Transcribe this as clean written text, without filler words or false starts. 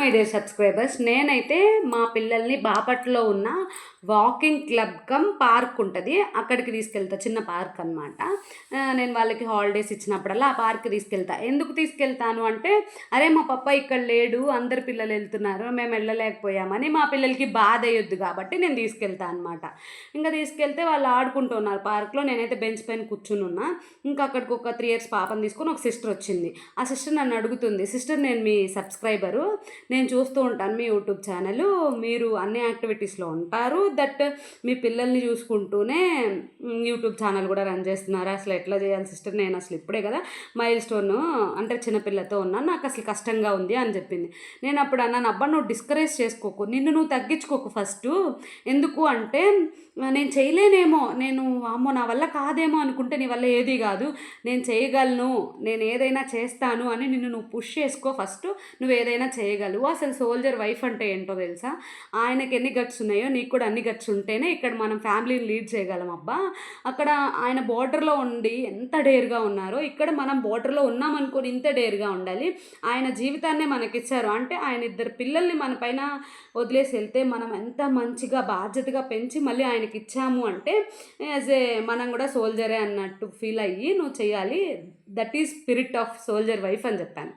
My dear subscribers, నేనైతే మా పిల్లల్ని బాపట్లో ఉన్న వాకింగ్ క్లబ్ కమ్ పార్క్ ఉంటుంది, అక్కడికి తీసుకెళ్తా. చిన్న పార్క్ అనమాట. నేను వాళ్ళకి హాలిడేస్ ఇచ్చినప్పుడల్లా ఆ పార్క్ తీసుకెళ్తా. ఎందుకు తీసుకెళ్తాను అంటే, అరే మా పప్ప ఇక్కడ లేడు, అందరు పిల్లలు వెళ్తున్నారు, మేము వెళ్ళలేకపోయామని మా పిల్లలకి బాధ అయ్యొద్దు కాబట్టి నేను తీసుకెళ్తా అనమాట. ఇంకా తీసుకెళ్తే వాళ్ళు ఆడుకుంటూ ఉన్నారు పార్క్లో. నేనైతే బెంచ్ పైన కూర్చుని ఉన్నా. ఇంకా అక్కడికి ఒక 3 years పాపని తీసుకొని ఒక సిస్టర్ వచ్చింది. ఆ సిస్టర్ నన్ను అడుగుతుంది, సిస్టర్ నేను మీ సబ్స్క్రైబరు, నేను చూస్తూ ఉంటాను మీ యూట్యూబ్ ఛానల్, మీరు అన్ని యాక్టివిటీస్లో ఉంటారు, దట్ మీ పిల్లల్ని చూసుకుంటూనే యూట్యూబ్ ఛానల్ కూడా రన్ చేస్తున్నారు, అసలు ఎట్లా చేయాలి సిస్టర్, నేను అసలు ఇప్పుడే కదా మైల్ స్టోన్ అంటే చిన్నపిల్లతో ఉన్నాను, నాకు అసలు కష్టంగా ఉంది అని చెప్పింది. నేను అప్పుడు అన్నాను, అబ్బా నువ్వు డిస్కరేజ్ చేసుకోకు, నిన్ను నువ్వు తగ్గించుకోకు ఫస్ట్. ఎందుకు అంటే నేను చేయలేనేమో, నేను అమ్మో నా వల్ల కాదేమో అనుకుంటే నీ వల్ల ఏది కాదు, నేను చేయగలను, నేను ఏదైనా చేస్తాను అని నిన్ను నువ్వు పుష్ చేసుకో ఫస్ట్. నువ్వు ఏదైనా చేయగలవు. అసలు సోల్జర్ వైఫ్ అంటే ఏంటో తెలుసా? ఆయనకి ఎన్ని గట్స్ ఉన్నాయో నీకు కూడా అన్ని గట్స్ ఉంటేనే ఇక్కడ మనం ఫ్యామిలీని లీడ్ చేయగలం అబ్బా. అక్కడ ఆయన బోర్డర్లో ఉండి ఎంత డేర్గా ఉన్నారో, ఇక్కడ మనం బోర్డర్లో ఉన్నామనుకొని ఇంత డేర్గా ఉండాలి. ఆయన జీవితాన్నే మనకిచ్చారు అంటే, ఆయన 2 పిల్లల్ని మన పైన వదిలేసి వెళ్తే మనం ఎంత మంచిగా బాధ్యతగా పెంచి మళ్ళీ ఆయనకి ఇచ్చాము అంటే, యాజ్ ఏ మనం కూడా సోల్జరే అన్నట్టు ఫీల్ అయ్యి నువ్వు చేయాలి. That is spirit of soldier wife అని చెప్పాను.